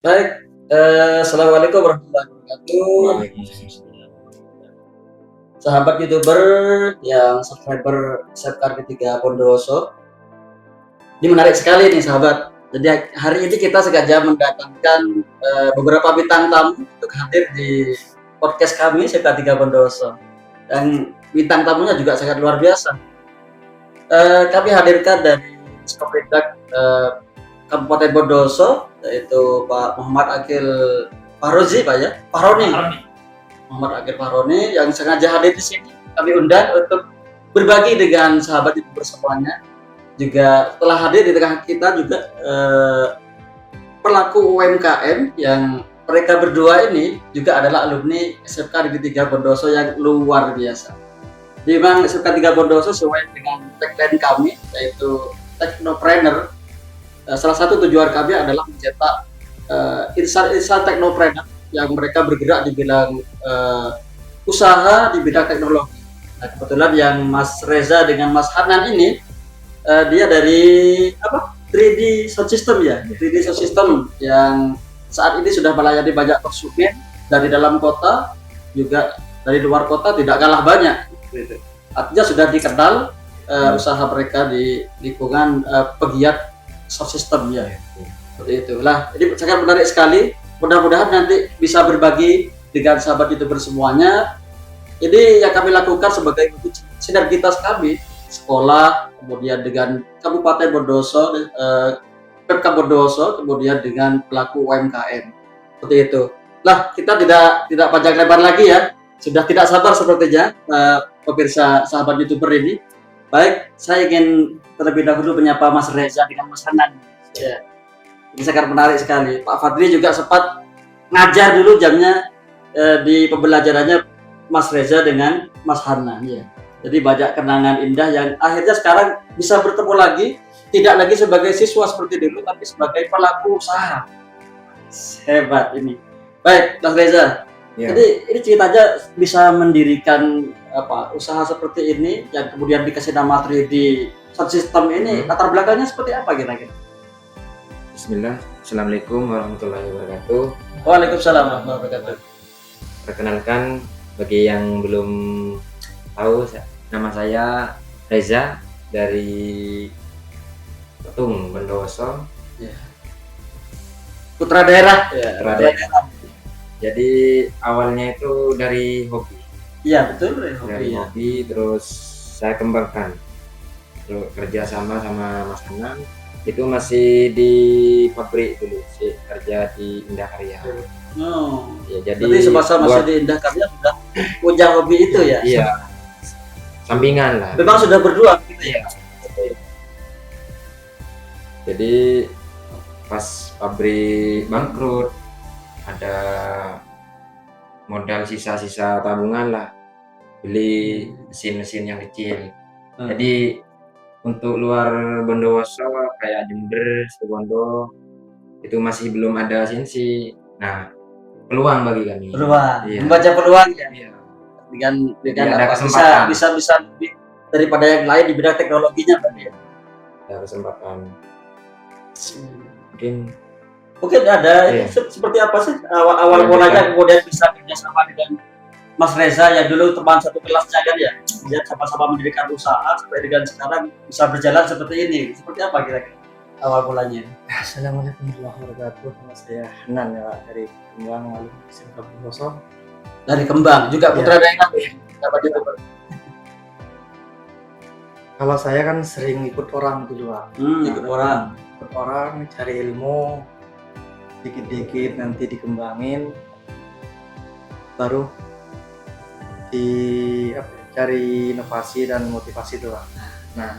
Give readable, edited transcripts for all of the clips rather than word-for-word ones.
Baik, assalamualaikum warahmatullahi wabarakatuh. Waalaikumsalam. Sahabat youtuber yang subscriber Sepkar ketiga Bondowoso, ini menarik sekali nih sahabat. Jadi hari ini kita sengaja mendatangkan beberapa bintang tamu untuk hadir di podcast kami Sepkar ketiga Bondowoso. Dan bintang tamunya juga sangat luar biasa. Kami hadirkan dari Skopindak Kabupaten Bondowoso, yaitu Pak Muhammad Akil Farozi, Pak ya, Faroni. Muhammad Akil Faroni yang sengaja hadir di sini. Kami undang untuk berbagi dengan sahabat youtuber semuanya. Juga telah hadir di tengah kita juga pelaku UMKM yang mereka berdua ini juga adalah alumni SMK Negeri 3 Bondowoso yang luar biasa. Memang SMK 3 Bondowoso sesuai dengan tagline kami, yaitu Technopreneur. Salah satu tujuan kami adalah mencetak insan-insan teknopreneur yang mereka bergerak di bidang usaha di bidang teknologi. Nah, kebetulan yang Mas Reza dengan Mas Hanan ini dia dari 3D Sound System ya, 3D Sound System yang saat ini sudah melayani banyak konsumen dari dalam kota juga dari luar kota, tidak kalah banyak. Artinya sudah dikenal usaha mereka di lingkungan pegiat sound system ya. Seperti itulah. Ini sangat menarik sekali. Mudah-mudahan nanti bisa berbagi dengan sahabat youtuber semuanya. Ini yang kami lakukan sebagai sinergitas kami, sekolah, kemudian dengan Kabupaten Bondowoso, Pemkab Bondowoso, kemudian dengan pelaku UMKM. Seperti itu. Lah, kita tidak panjang lebar lagi ya. Sudah tidak sabar sepertinya pemirsa sahabat youtuber ini. Baik, saya ingin terlebih dahulu menyapa Mas Reza dengan Mas Hanan. Ya. Ini sangat menarik sekali. Pak Fadli juga sempat ngajar dulu jamnya di pembelajarannya Mas Reza dengan Mas Hanan. Ya. Jadi banyak kenangan indah yang akhirnya sekarang bisa bertemu lagi, tidak lagi sebagai siswa seperti dulu, tapi sebagai pelaku usaha. Hebat ini. Baik, Mas Reza. Ya. Jadi ini ceritanya bisa mendirikan usaha seperti ini yang kemudian dikasih nama 3D Sound System ini, latar belakangnya seperti apa kira-kira? Bismillah, Assalamualaikum warahmatullahi wabarakatuh. Waalaikumsalam warahmatullahi wabarakatuh. Perkenalkan bagi yang belum tahu, nama saya Reza dari Petung Bondowoso. Ya. Putra daerah. Ya, putra daerah. Jadi awalnya itu dari hobi. Iya betul, dari hobi terus saya kembangkan. Terus kerja sama Mas Hanan itu masih di pabrik dulu sih, kerja di Indah Karya. Oh, ya, jadi semasa masih di Indah Karya sudah punya hobi itu ya? Iya, sampingan lah. Memang sudah berdua gitu ya? Jadi pas pabrik bangkrut, ada modal sisa-sisa tabungan lah, beli mesin-mesin yang kecil. Jadi untuk luar Bondowoso kayak Jember, Situbondo itu masih belum ada CNC. Nah, peluang bagi kami. Peluang, iya. Membaca peluang ya. Iya. Dengan ada kesempatan. Bisa lebih daripada yang lain di bidang teknologinya kan ya. Ada kesempatan. Mungkin ada seperti apa sih awal mulanya kemudian bisa kerjasama dengan Mas Reza yang dulu teman satu kelasnya kan ya, dia sama-sama mendirikan usaha sampai dengan sekarang bisa berjalan seperti ini. Seperti apa kira-kira awal mulanya? Assalamualaikum warahmatullahi wabarakatuh. Nama saya Hanan ya, dari Kembang, lalu SMK Bondowoso. Dari Kembang juga putra daerah ya. Dapat youtuber. Kalau saya kan sering ikut orang dulu lah. Ikut orang cari ilmu, dikit-dikit nanti dikembangin, baru cari inovasi dan motivasi doang. Nah,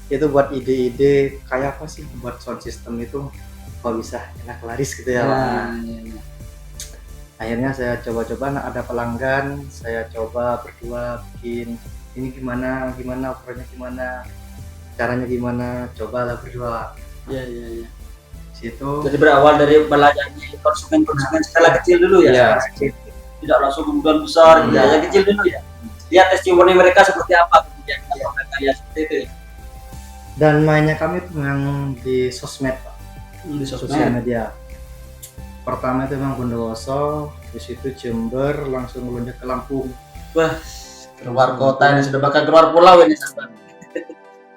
itu buat ide-ide kayak apa sih buat sound system itu kok bisa enak laris gitu ya. Akhirnya saya coba-coba, ada pelanggan, saya coba berdua bikin ini gimana ukurannya gimana, caranya gimana, cobalah berdua. Iya. Situ. Jadi berawal dari melayani konsumen skala kecil dulu ya. Tidak langsung kemudian besar, yang kecil dulu ya. Lihat testimoni mereka seperti apa kemudian karya seperti itu ya. Dan mainnya kami itu yang di sosmed, Pak. Di sosial media. Pertama itu memang Bondowoso, habis itu Jember, langsung melonjak ke Lampung. Wah, keluar kota ini sudah bakal keluar pulau ini sahabat.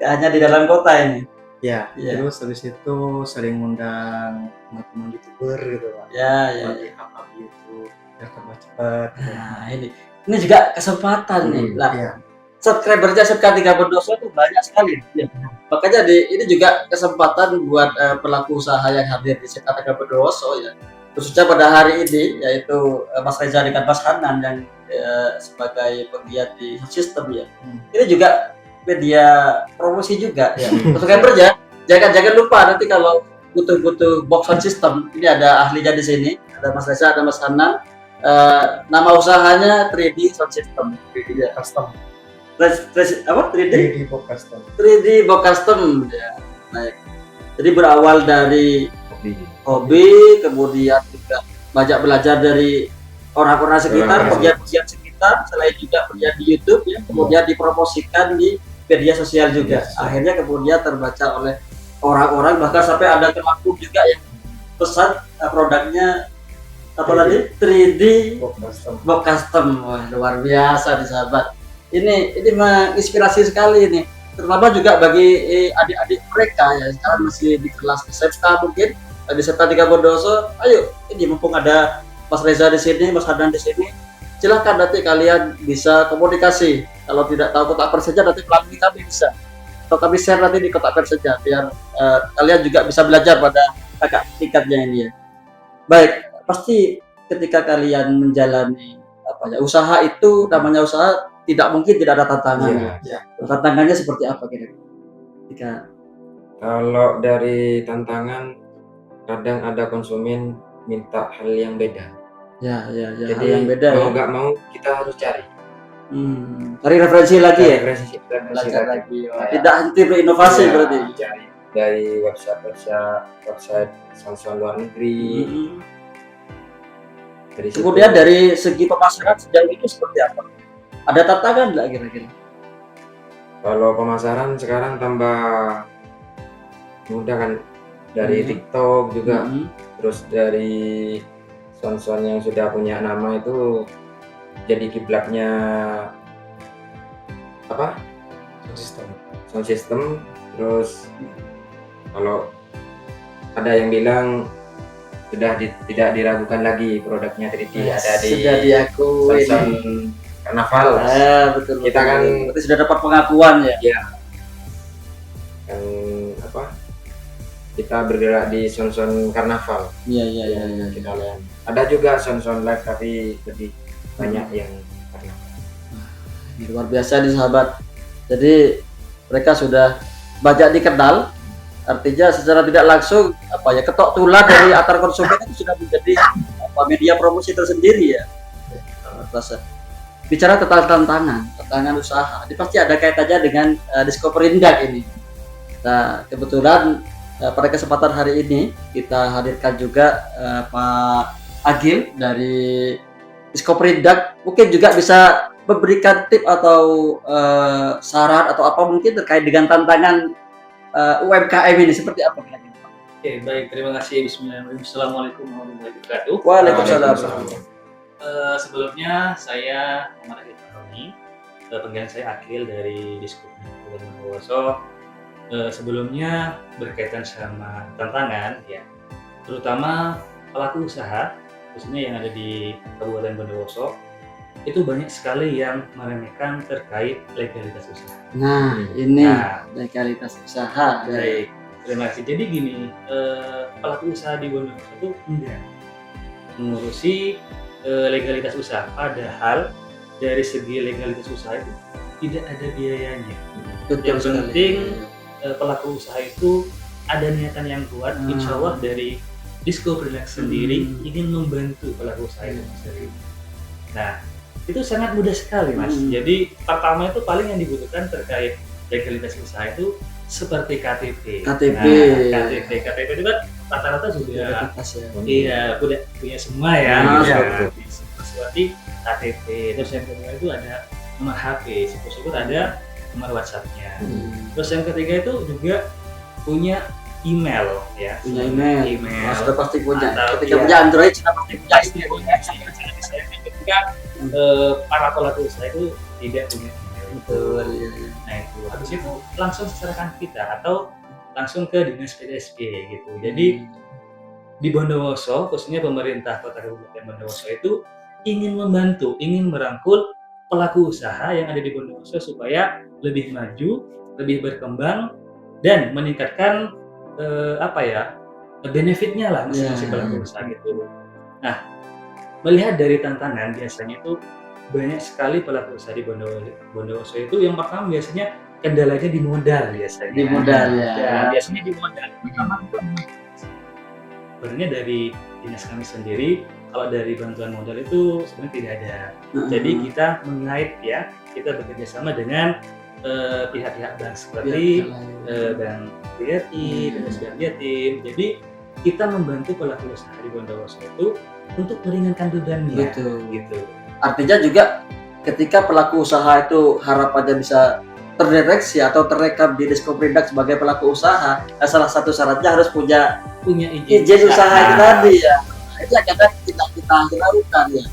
Gak hanya di dalam kota ini. Ya, Iya. terus habis itu sering ngundang teman-teman YouTuber gitu Pak. Ya, ya. Bagi up YouTube biar tambah cepat. Nah, ini juga kesempatan nih. Lah, Iya. subscribernya SMK 3 Bondoso itu banyak sekali. Ya. Makanya ini juga kesempatan buat pelaku usaha yang hadir di SMK 3 Bondoso ya. Khususnya pada hari ini yaitu Mas Reza dengan Mas Hanan yang sebagai penggiat di sistem ya. Ini juga media promosi juga ya. Subscriber ya. Jangan lupa nanti kalau butuh box sound system, ini ada ahlinya di sini, ada Mas Reza, ada Mas Hanan. Nama usahanya 3D Sound System. 3D Custom. 3D? 3D Box Custom. 3D Box Custom ya. Baik. Jadi berawal dari hobi, kemudian juga banyak belajar dari orang-orang sekitar, pegiat-pegiat sekitar, selain juga pegiat di YouTube ya, kemudian dipromosikan di media sosial juga. Akhirnya kemudian terbaca oleh orang-orang, bahkan sampai ada ke Lampung juga yang pesan produknya apa tadi? 3D Box Custom. Wah, luar biasa nih sahabat. Ini menginspirasi sekali ini, terutama juga bagi adik-adik mereka ya sekarang masih di kelas SMK mungkin di SMK 3 Bondoso. Ayo, ini mumpung ada Mas Reza di sini, Mas Hadan di sini, silahkan nanti kalian bisa komunikasi. Kalau tidak tahu kotak Persija nanti melalui kami bisa, atau kami share nanti di kotak Persija biar kalian juga bisa belajar pada kakak tingkatnya ini ya. Baik, pasti ketika kalian menjalani usaha itu, namanya usaha, tidak mungkin tidak ada tantangan. Ya. Tantangannya seperti apa kira-kira? Kalau dari tantangan, kadang ada konsumen minta hal yang beda. Ya. Jadi Hal yang beda mau ya. nggak mau kita harus cari. Cari referensi lagi ya. Referensi Belajar lagi. Kayak- Tidak henti berinovasi Ya, berarti. cari dari website sponsor luar negeri. Dari situ. Kemudian dari segi pemasaran sejauh ini seperti apa? Ada tantangan nggak kira-kira? Kalau pemasaran sekarang tambah mudah kan, dari TikTok juga, terus dari sound yang sudah punya nama itu jadi kiblatnya apa? Sound system. Terus kalau ada yang bilang tidak diragukan lagi produknya 3D, ada di sudah diakui. sound karnaval. Betul. Kita kan berarti sudah dapat pengakuan ya. kan kita bergerak di sound karnaval. Iya. Kita lihat. Ada juga sound live tapi lebih banyak yang karnaval. Luar biasa nih sahabat. Jadi mereka sudah banyak dikenal, artinya secara tidak langsung ketok tular dari antar konsumen itu sudah menjadi media promosi tersendiri ya. Bicara tentang tantangan usaha, ini pasti ada kaitannya dengan Discovery Indak ini. Nah, kebetulan pada kesempatan hari ini kita hadirkan juga Pak Agil dari Discovery Indak, mungkin juga bisa memberikan tip atau saran atau apa mungkin terkait dengan tantangan UMKM ini seperti apa kira-kira? Oke, baik, terima kasih. Bismillahirrahmanirrahim. Assalamualaikum warahmatullahi wabarakatuh. Waalaikumsalam. Sebelumnya saya Muhammad Agil Faroni, panggilan saya Akil dari Discovery Bondowoso. Sebelumnya berkaitan sama tantangan ya, terutama pelaku usaha khususnya yang ada di Kabupaten Bondowoso, itu banyak sekali yang meremehkan terkait legalitas usaha. Nah, ini legalitas usaha. Baik, terima kasih. Jadi gini, pelaku usaha di Bondowoso itu enggak mengurusi legalitas usaha, padahal dari segi legalitas usaha itu tidak ada biayanya. Yang penting pelaku usaha itu ada niatan yang kuat, insya Allah dari Discovery Indak sendiri ingin membantu pelaku usaha itu sendiri. Nah, itu sangat mudah sekali Mas. Jadi pertama itu paling yang dibutuhkan terkait legalitas usaha itu seperti KTP. KTP itu kan rata-rata sudah ya. punya semua ya. Seperti KTP. Terus yang kedua itu ada nomor HP, syukur-syukur ada nomor WhatsApp-nya. Terus yang ketiga itu juga punya email ya. Punya email. Email. Nah, sudah pasti punya. Atau, Ketika iya. punya Android sudah pasti punya Pasti punya sih. Sangat disayangkan ketika para pelaku usaha itu tidak punya email. Betul. Iya, iya. Nah itu habis itu langsung serahkan kita atau langsung ke dinas PDSG gitu. Jadi di Bondowoso, khususnya pemerintah Kota Kabupaten Bondowoso itu ingin membantu, ingin merangkul pelaku usaha yang ada di Bondowoso supaya lebih maju, lebih berkembang dan meningkatkan benefitnya lah masing-masing pelaku usaha gitu. Nah, melihat dari tantangan biasanya itu banyak sekali pelaku usaha di Bondowoso itu yang pertama biasanya kendalanya di modal biasanya. Di modal ya. Biasanya di modal. Pertama itu sebenarnya dari dinas kami sendiri, kalau dari bantuan modal itu sebenarnya tidak ada. Jadi kita mengait ya, kita bekerja sama dengan pihak-pihak bank seperti Bank BRI, Bank Jatim. Jadi kita membantu pelaku usaha di Bondowoso itu untuk meringankan bebannya. Betul. Gitu. Artinya juga ketika pelaku usaha itu harapannya bisa terdeteksi atau terekam di Diskoperindak sebagai pelaku usaha, salah satu syaratnya harus punya izin usaha itu tadi ya. Nah, itu yang kadang kita lakukan ya.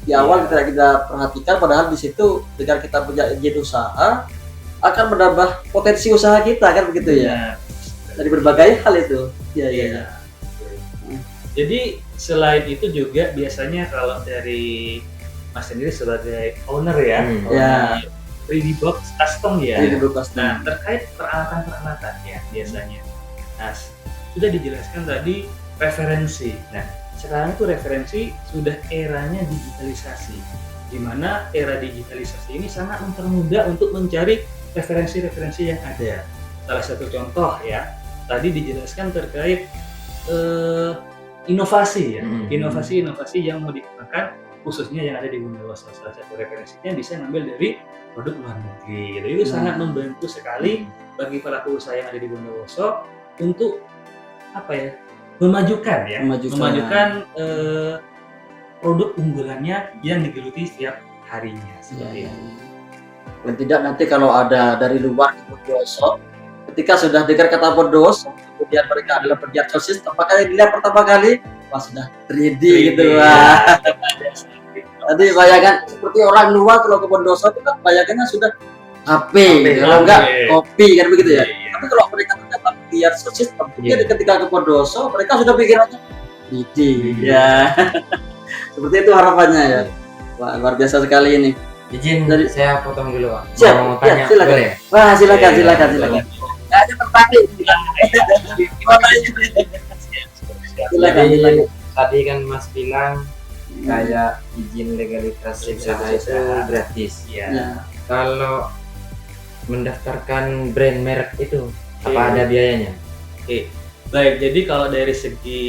Di awal kita perhatikan, padahal di situ dengan kita punya izin usaha akan menambah potensi usaha kita kan begitu ya. Dari berbagai hal itu. Iya. Jadi selain itu juga biasanya kalau dari Mas sendiri sebagai owner ya, owner 3D Box Custom ya. Nah, terkait peralatan ya biasanya. Nah, sudah dijelaskan tadi referensi. Nah, sekarang itu referensi sudah eranya digitalisasi. Di mana era digitalisasi ini sangat mempermudah untuk mencari referensi-referensi yang ada. Salah satu contoh ya, tadi dijelaskan terkait inovasi ya, inovasi-inovasi yang mau dikembangkan khususnya yang ada di Bondowoso. Salah satu referensinya bisa ngambil dari produk luar negeri. Jadi itu sangat membantu sekali bagi pelaku usaha yang ada di Bondowoso untuk memajukan produk unggulannya yang digeluti setiap harinya seperti itu. Dan tidak nanti kalau ada dari luar ke Bondowoso, ketika sudah dengar kata Bondowoso, kemudian mereka adalah pegiat sistem, maka yang dilihat pertama kali sudah 3D gitu lah. Tadi bayangan seperti orang luar kalau ke Bondowoso itu kan bayangannya sudah HP, kalau enggak kopi kan begitu ya. Tapi kalau mereka ternyata pegiat sistem, jadi ketika ke Bondowoso mereka sudah pikirannya 3D ya. Seperti itu harapannya ya. Wah, luar biasa sekali ini. Izin saya potong dulu, Pak. Siap, mau tanya, silakan. boleh? Wah, silakan. Ada tertarik. Silakan. Tadi kan Mas bilang kayak izin legalitas usaha itu gratis. Ya. Kalau mendaftarkan brand merek itu apa ada biayanya? Baik, jadi kalau dari segi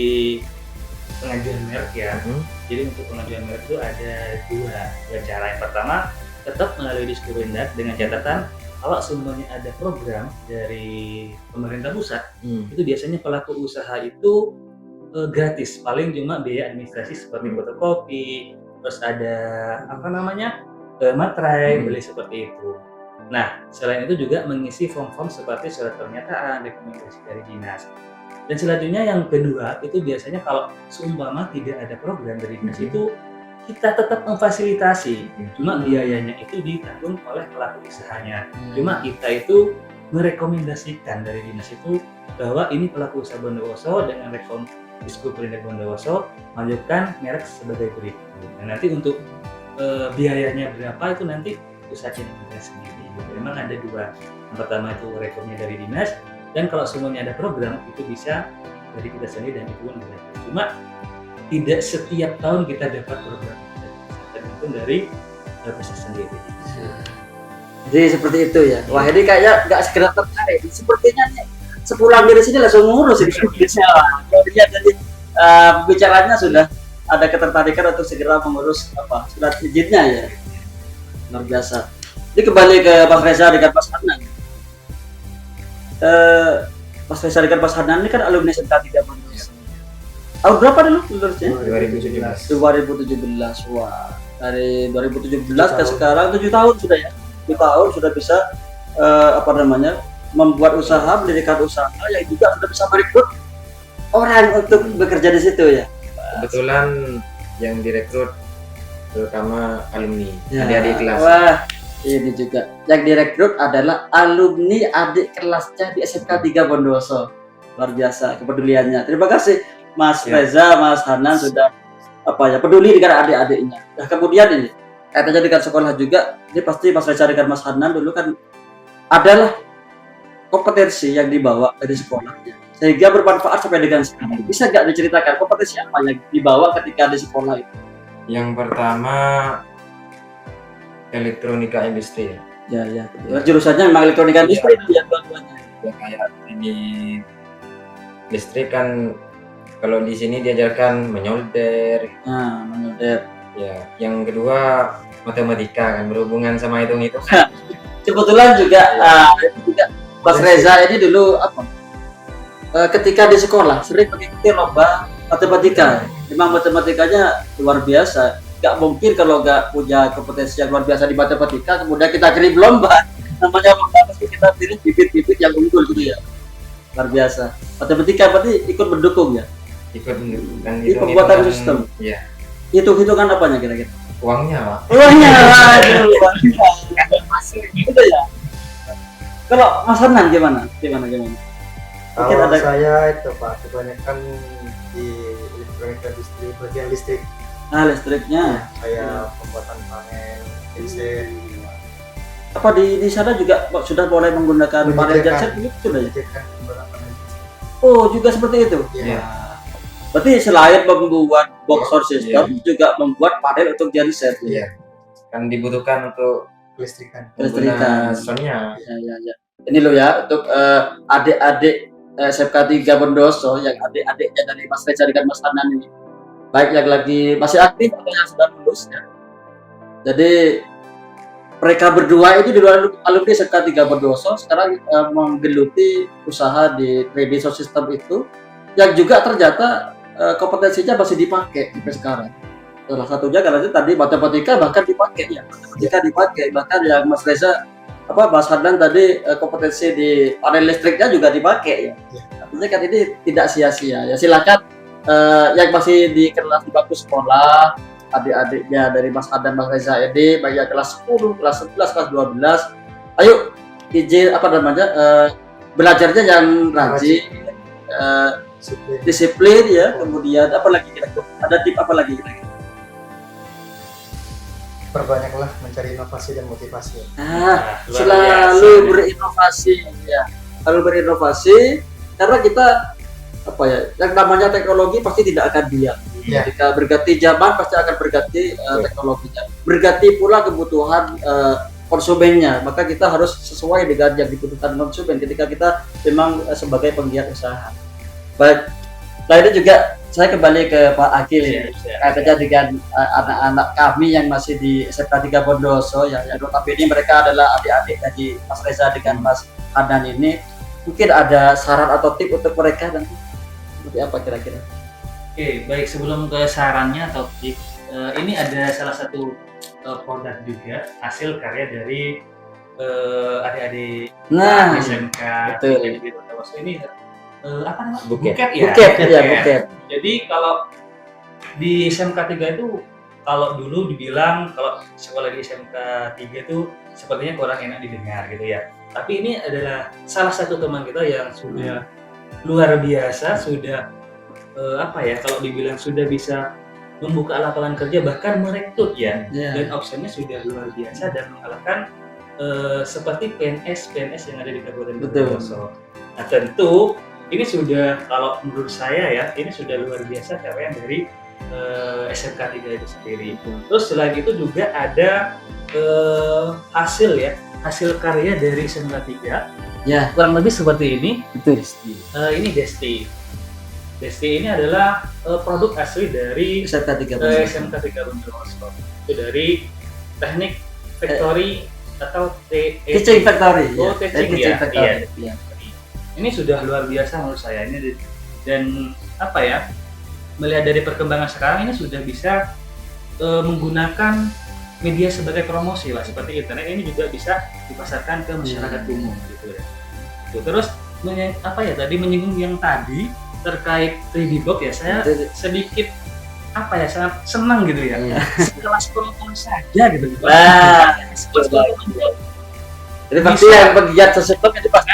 pengajuan merek ya, jadi untuk pengajuan merek itu ada dua cara. Yang pertama, tetap melalui Diskoperindak dengan catatan kalau semuanya ada program dari pemerintah pusat, itu biasanya pelaku usaha itu gratis, paling cuma biaya administrasi seperti fotokopi, terus ada materai, beli seperti itu. Nah, selain itu juga mengisi form-form seperti surat pernyataan, rekomendasi dari dinas. Dan selanjutnya yang kedua itu biasanya kalau seumpama tidak ada program dari dinas itu kita tetap memfasilitasi, cuma biayanya itu ditanggung oleh pelaku usahanya. Cuma kita itu merekomendasikan dari dinas itu bahwa ini pelaku usaha Bondowoso dengan Diskoperindak Bondowoso majukan merek sebagai berikut. Nah, nanti untuk biayanya berapa itu nanti usahanya kita sendiri. Memang ada dua. Yang pertama itu rekomnya dari dinas, dan kalau semuanya ada program itu bisa dari kita sendiri dan itu pun gratis. Cuma tidak setiap tahun kita dapat program, tergantung dari bisa sendiri. Jadi seperti itu ya. Wah, ini kayak nggak segera tertarik. Sepertinya nih sepulang dari sini langsung ngurus ini. Kalau dilihat dari pembicaranya sudah ada ketertarikan untuk segera mengurus surat izinnya ya. Luar biasa. Ini kembali ke Mas Reza dengan Mas Hanan. Mas Reza dengan Mas Hanan ini kan alumni SMK 3 Bondowoso. Tahun berapa dulu lulusnya? 2017. Wah, dari 2017 ke sekarang 7 tahun sudah ya. 7 tahun sudah bisa membuat usaha, mendirikan usaha yang juga sudah bisa merekrut orang untuk bekerja di situ ya. Kebetulan yang direkrut terutama alumni, Ya, adik-adik kelas. wah, ini juga yang direkrut adalah alumni adik kelasnya di SMK 3 Bondoso. Luar biasa kepeduliannya. Terima kasih Mas Ya. Reza, Mas Hanan sudah peduli dengan adik-adiknya. Nah, kemudian ini kaitannya dengan sekolah juga, ini pasti Mas Reza dengan Mas Hanan dulu kan adalah kompetensi yang dibawa dari sekolahnya sehingga bermanfaat sampai dengan sekarang. Bisa nggak diceritakan kompetensi apa yang dibawa ketika di sekolah itu? Yang pertama elektronika industri. Ya. Jurusannya memang elektronika industri itu ya dua-duanya. Ya kayak ini listrik kan, kalau di sini diajarkan menyolder. Nah, menurut Ya, yang kedua matematika kan, berhubungan sama hitung-hitungan. kebetulan juga itu juga Mas Reza ini dulu ketika di sekolah sering mengikuti lomba matematika. Memang matematikanya luar biasa. Gak mungkin kalau nggak punya kompetensi yang luar biasa di matematika kemudian kita kirim lomba. Namanya lomba pasti kita pilih bibit-bibit yang unggul gitu ya. Luar biasa. Matematika berarti ikut mendukung ya. Ikut kan Di pembuatan sistem. Iya. Hitung-hitungan apanya kira-kira? Uangnya, Pak. Wahnya, aduh, itu ya. Kalau Mas Hanan gimana? Gimana? Mungkin Kalau ada- saya itu Pak, kebanyakan di elektronika industri bagian listrik, Nah, listriknya. kayak pembuatan panel, genset, Apa di sana juga sudah mulai menggunakan panel Menyediakan. genset itu sudah ya? menyediakan pembuatan panel genset. Oh, juga seperti itu. Iya. Berarti selain membuat box sound system, juga membuat panel untuk genset. Iya. Kan dibutuhkan untuk Kelistrikan. Listrikan. pengguna soundnya. Ya. Ini loh ya untuk adik-adik SMK 3 Bondoso yang adik-adiknya dari Mas Reza dengan Mas Hanan ini. Baik yang lagi masih aktif atau yang sudah lulus ya. Jadi mereka berdua ini di luar alumni SMK 3 Bondoso sekarang menggeluti usaha di 3D sound system itu yang juga ternyata kompetensinya masih dipakai sampai sekarang. Salah satunya karena tadi matematika bahkan dipakai ya, matematika dipakai, bahkan yang Mas Reza Mas Hanan tadi kompetensi di panel listriknya juga dipakai ya. Artinya kan ini tidak sia-sia ya. Silakan yang masih di kelas di bangku sekolah, adik-adiknya dari Mas Hanan, Mas Reza ini baik yang kelas 10, kelas 11, kelas 12, ayo izin belajarnya yang rajin, disiplin ya. Kemudian apa lagi kira-kira? Ada tip apa lagi kira-kira? Perbanyaklah mencari inovasi dan motivasi. luar Selalu biasa. berinovasi ya. Selalu berinovasi karena kita yang namanya teknologi pasti tidak akan diam. Ya. Ketika berganti zaman pasti akan berganti teknologinya. Berganti pula kebutuhan konsumennya. Maka kita harus sesuai dengan yang dibutuhkan konsumen ketika kita memang sebagai penggiat usaha. Baik. Nah ini juga saya kembali ke Pak Akil ya. Kaitannya dengan anak-anak kami yang masih di SMK 3 Bondoso ya, yang notabene mereka adalah adik-adik dari Mas Reza dengan Mas Hanan ini. Mungkin ada saran atau tip untuk mereka nanti seperti apa kira-kira? Oke, baik, sebelum ke sarannya atau tip, ini ada salah satu produk juga hasil karya dari adik-adik Nah, SMK betul. ini apa namanya? Buket. ya. Buket. Jadi kalau di SMK 3 itu kalau dulu dibilang kalau sekolah di SMK 3 itu sepertinya kurang enak didengar gitu ya. Tapi ini adalah salah satu teman kita yang sudah luar biasa, sudah kalau dibilang sudah bisa membuka lapangan kerja bahkan merekrut ya. Dan opsinya sudah luar biasa dan mengalahkan seperti PNS yang ada di Kabupaten Betul. Bondoso. Nah tentu ini sudah, kalau menurut saya ya, ini sudah luar biasa capaian dari SMK 3 itu sendiri. Terus selain itu juga ada hasil karya dari SMK 3. Ya. Kurang lebih seperti ini. Betul. Ini Desti. Desti ini adalah produk asli dari SMK 3 Bondoso. SMK 3 Bondoso. Itu dari teknik factory atau Teaching Factory. Oh, ya. teaching, Teaching ya. Factory. Iya. Ya. Ini sudah luar biasa menurut saya ini, dan melihat dari perkembangan sekarang ini sudah bisa menggunakan media sebagai promosi lah, seperti internet ini juga bisa dipasarkan ke masyarakat umum gitu ya. Gitu. Terus tadi menyinggung yang tadi terkait 3D box ya, saya sedikit sangat senang gitu ya. Sekelas penonton saja gitu. Nah, Sekelas penonton. jadi pasti Bisa. yang pegiat sesuatu itu pasti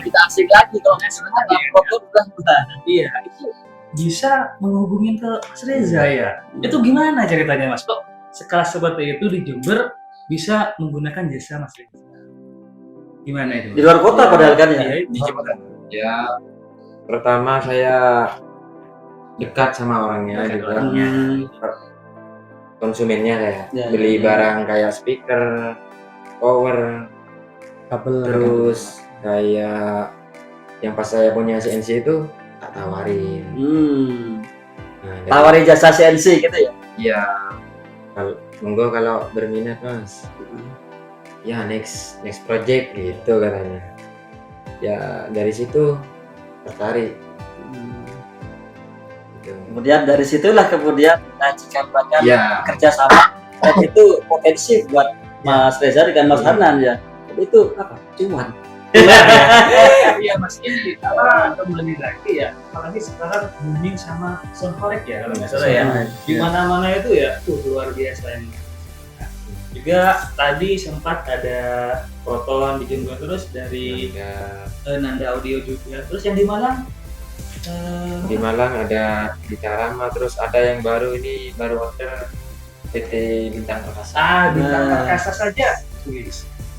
kita asik lagi kalau nggak salah foto udah. Iya, itu bisa menghubungin ke Mas Reza ya. Itu gimana ceritanya Mas? Kok sekelas seperti itu di Jember bisa menggunakan jasa Mas Reza? Gimana itu? Di luar kota padahal kan ya. Iya, di Jember. Ya, pertama saya dekat sama orangnya Dekat juga. orangnya. Konsumennya saya Ya, beli ya. barang kayak speaker, power, Kabel. terus kayak yang pas saya punya CNC itu tak tawarin. Nah, jadi, Tawarin jasa CNC gitu ya. iya, monggo kalau berminat Mas. Ya next project gitu katanya. Ya dari situ tertarik. Gitu. Kemudian dari situlah cikal bakal Ya, kerja sama dan itu potensi buat Mas Reza dengan Mas Hanan ya. Tapi itu apa? Cuan. Iya Mas, ini kembali lagi ya, apalagi sekarang booming sama soundcorrect ya kalau nggak salah ya. Di mana-mana itu ya, luar biasa ini. Juga tadi sempat ada Proton di Jember, terus dari Nanda Audio juga. Terus yang di Malang di Malang ada di Carama, terus ada yang baru order PT Bintang Perkasa. Bintang Perkasa saja. Wih,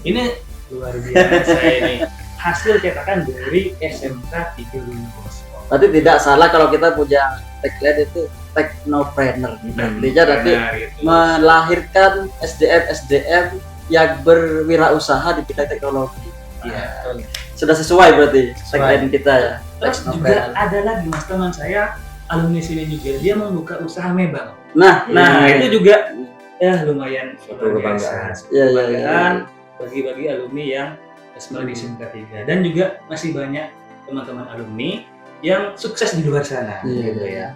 ini luar biasa ini. Hasil cetakan dari SMK 350. Berarti tidak salah kalau kita punya tagline itu technopreneur. Artinya nanti gitu. melahirkan SDM yang berwirausaha di bidang teknologi. Iya. Sudah sesuai berarti tagline kita ya. Terus juga ada lagi Mas, teman saya alumni sini juga, dia membuka usaha mebel. Nah, Itu juga ya lumayan Suatu luar kebanggaan. biasa. Iya, iya, Kebanggaan bagi alumni yang sekolah di SMK 3, dan juga masih banyak teman-teman alumni yang sukses di luar sana. Iya, Gitu iya. ya.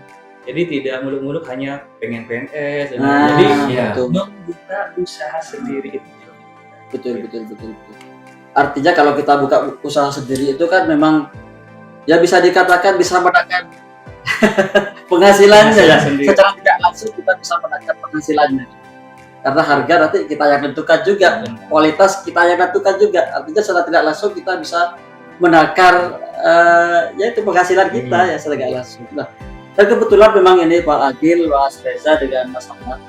Jadi tidak muluk-muluk hanya pengen PNS, dan Nah, jadi iya. betul. membuka usaha sendiri itu. Betul. Artinya kalau kita buka usaha sendiri itu kan memang ya bisa dikatakan bisa menekan penghasilannya ya. Penghasilan sendiri. Secara tidak langsung kita bisa menekan penghasilannya. Karena harga nanti kita yang tentukan juga, kualitas kita yang tentukan juga. Artinya secara tidak langsung kita bisa menakar yaitu penghasilan kita ya secara tidak langsung. Nah, dan kebetulan memang ini Pak Agil, Mas Reza dengan Mas Ahmad.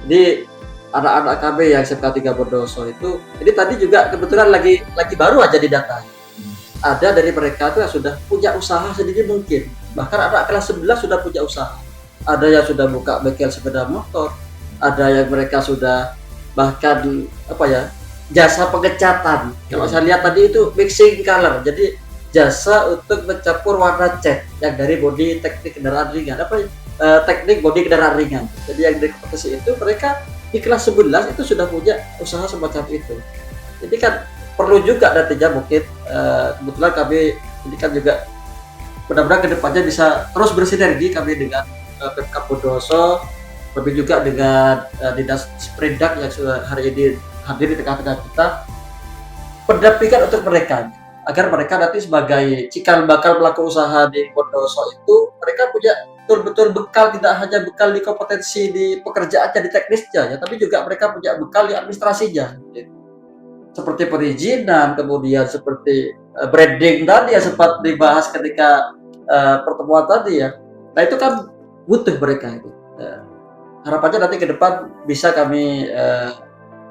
Jadi anak-anak KB yang SMK 3 Bondoso itu, ini tadi juga kebetulan lagi baru aja di data. Ada dari mereka itu yang sudah punya usaha sendiri mungkin. Bahkan anak kelas 11 sudah punya usaha. Ada yang sudah buka bengkel sepeda motor, ada yang mereka sudah bahkan jasa pengecatan. Kalau saya lihat tadi itu mixing color, jadi jasa untuk mencampur warna cat yang dari bodi teknik kendaraan ringan, teknik bodi kendaraan ringan. Jadi yang dari kompetisi itu mereka di kelas 11 itu sudah punya usaha semacam itu. Jadi kan perlu juga nantinya mungkin kebetulan kami ini kan juga mudah-mudahan kedepannya bisa terus bersinergi kami dengan Pemkab Bondoso, lebih juga dengan Dinas Sprindak yang sudah hari ini hadir di tengah-tengah kita, pendampingan untuk mereka agar mereka nanti sebagai cikal bakal pelaku usaha di Bondoso itu mereka punya betul-betul bekal, tidak hanya bekal di kompetensi di pekerjaannya, di teknisnya ya, tapi juga mereka punya bekal di administrasinya seperti perizinan, kemudian seperti branding tadi yang sempat dibahas ketika pertemuan tadi ya. Nah itu kan butuh mereka itu. Harapannya nanti ke depan bisa kami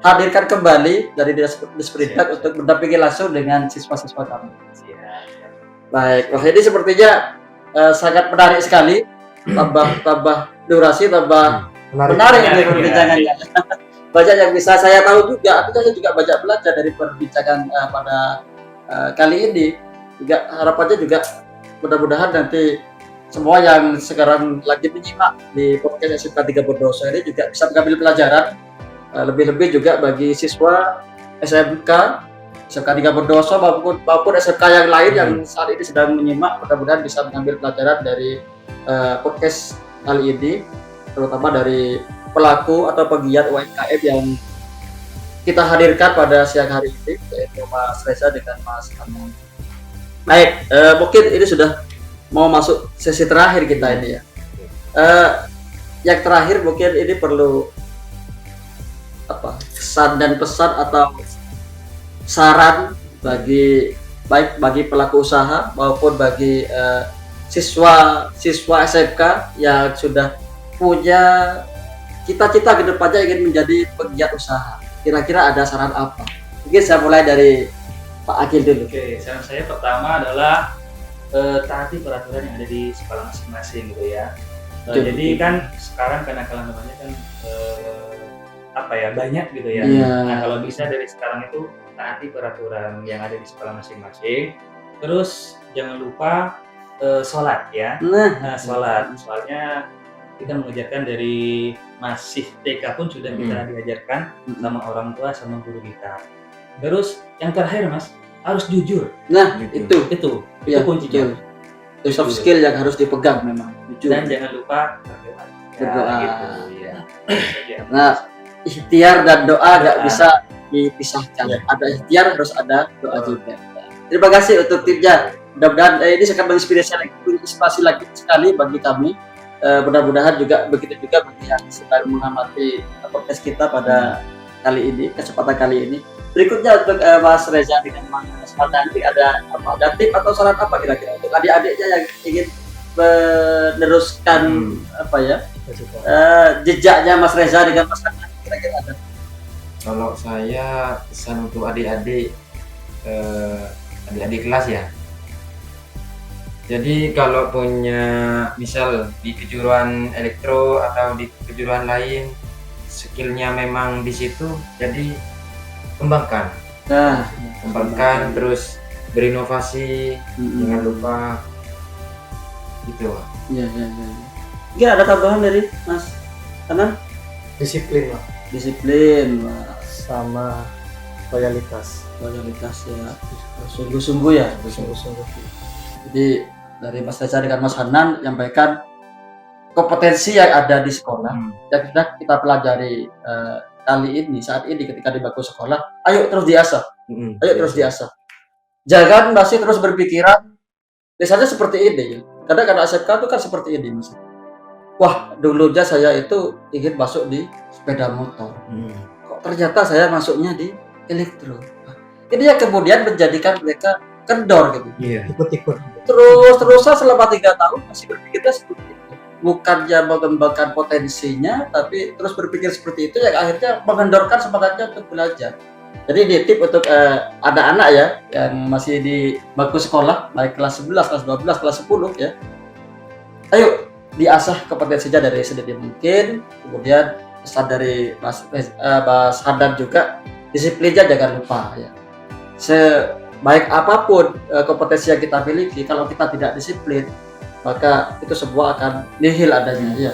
hadirkan kembali dari Dinas Pendidikan untuk mendampingi langsung dengan siswa-siswa kami. Baik, wah ini sepertinya sangat menarik sekali. Tambah durasi, tambah menarik ini perbincangannya. Banyak yang bisa saya tahu juga, tapi saya juga banyak belajar dari perbincangan pada kali ini. Juga harapannya juga mudah-mudahan nanti semua yang sekarang lagi menyimak di podcast SMK 3 Bondoso ini juga bisa mengambil pelajaran. Lebih-lebih juga bagi siswa SMK 3 Bondoso maupun SMK yang lain yang saat ini sedang menyimak, mudah-mudahan bisa mengambil pelajaran dari podcast kali ini, terutama dari pelaku atau pegiat UMKM yang kita hadirkan pada siang hari ini, yaitu Mas Reza dengan Mas Anang. Baik, mungkin ini sudah mau masuk sesi terakhir kita ini ya. Yang terakhir mungkin ini perlu kesan dan pesan atau saran baik bagi pelaku usaha maupun bagi siswa SMK yang sudah punya cita-cita ke depannya ingin menjadi pegiat usaha. Kira-kira ada saran apa? Mungkin saya mulai dari Pak Akil dulu. Oke, saran saya pertama adalah taati peraturan yang ada di sekolah masing-masing gitu ya. Jadi kan sekarang kenakalan namanya kan banyak gitu ya. Nah, kalau bisa dari sekarang itu taati peraturan yang ada di sekolah masing-masing. Terus jangan lupa sholat ya. Nah, sholat. Soalnya kita mengajarkan dari masih TK pun sudah kita diajarkan sama orang tua sama guru kita. Terus yang terakhir Mas, harus jujur. Nah, itu kuncinya. Itu soft skill yang harus dipegang memang. Jujur. Dan jangan lupa berdoa. Gitu, ya. Nah, ikhtiar dan doa nggak bisa dipisahkan. Ada ikhtiar harus ada doa juga. Terima kasih untuk timnya. Mudah-mudahan ini sangat menginspirasi lagi sekali bagi kami. Mudah-mudahan juga begitu juga bagi yang sedang mengamati podcast kita pada kali ini, kesempatan kali ini. Berikutnya untuk Mas Reza dengan Mas Fadli ada tip atau saran apa kira-kira untuk adik-adiknya yang ingin meneruskan jejaknya Mas Reza dengan Mas Fadli, kira-kira ada? Kalau saya pesan untuk adik-adik kelas ya. Jadi kalau punya misal di kejuruan elektro atau di kejuruan lain skillnya memang di situ, jadi kembangkan. Terus berinovasi, jangan lupa gitu. Iya. Mungkin ada tambahan dari Mas Anan? Disiplin lah. Disiplin sama loyalitas ya. Sungguh-sungguh ya. Jadi dari Mas Reza dengan Mas Hanan menyampaikan kompetensi yang ada di sekolah yang sudah kita pelajari saat ini ketika di bangku sekolah, ayo terus diasah. Jangan masih terus berpikiran misalnya seperti ini ya. Kadang karena SMK itu kan seperti ini Mas. Wah, dulunya saya itu ingin masuk di sepeda motor. Kok ternyata saya masuknya di elektro. Ini yang kemudian menjadikan mereka kendor gitu. Ikut-ikut. Terus-terusan selama 3 tahun masih berpikirnya seperti itu. Bukannya mengembangkan potensinya, tapi terus berpikir seperti itu yang akhirnya mengendorkan semangatnya untuk belajar. Jadi ini tip untuk anak-anak ya yang masih di bangku sekolah, baik kelas 11, kelas 12, kelas 10 ya. Ayo diasah kompetensinya dari sedini mungkin. Kemudian pesan dari Mas Hadan juga, disiplinnya jangan lupa ya. Baik apapun kompetensi yang kita miliki, kalau kita tidak disiplin, maka itu semua akan nihil adanya ya.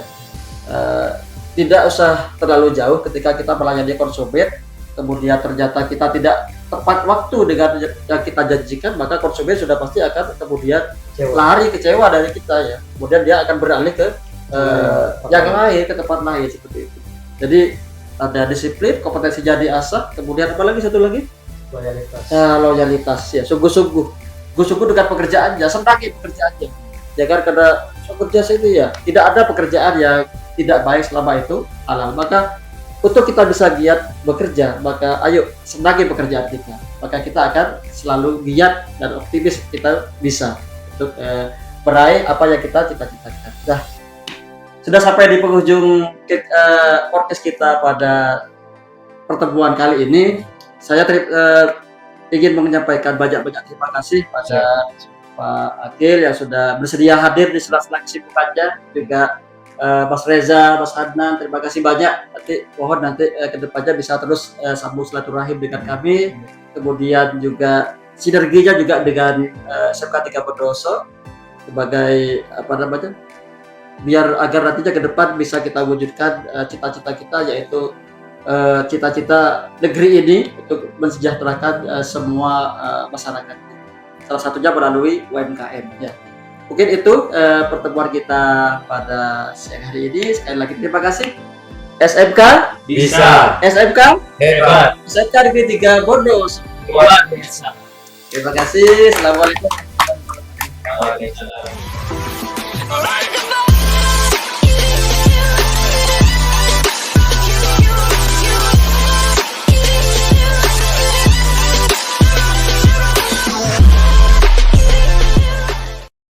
Tidak usah terlalu jauh ketika kita melayani konsumen, kemudian ternyata kita tidak tepat waktu dengan yang kita janjikan, maka konsumen sudah pasti akan kemudian lari kecewa dari kita ya. Kemudian dia akan beralih ke yang lain, ke tempat lain seperti itu. Jadi ada disiplin, kompetensinya diasah, kemudian apa lagi satu lagi? Loyalitas ya, sungguh-sungguh dengan pekerjaannya, senangi pekerjaannya. Jangan karena kerja itu ya, tidak ada pekerjaan yang tidak baik selama itu halal. Maka untuk kita bisa giat bekerja, maka ayo senangi pekerjaan kita. Maka kita akan selalu giat dan optimis kita bisa untuk meraih apa yang kita cita-citakan. Nah, sudah sampai di penghujung podcast kita pada pertemuan kali ini. Saya ingin menyampaikan banyak-banyak terima kasih pada Pak Akil yang sudah bersedia hadir di sela-sela kesibukannya, juga Mas Reza, Mas Adnan, terima kasih banyak. Mohon nanti kedepannya bisa terus sambung silaturahim dengan kami. Kemudian juga sinerginya juga dengan SMK 3 Bondoso sebagai biar agar nantinya ke depan bisa kita wujudkan cita-cita kita, yaitu cita-cita negeri ini untuk mensejahterakan semua masyarakat. Salah satunya melalui UMKM ya. Mungkin itu pertemuan kita pada siang hari ini. Sekali lagi terima kasih. SMK bisa, SMK hebat, SMK Negeri 3 Bondowoso. luar biasa. Terima kasih. Assalamualaikum. Waalaikumsalam.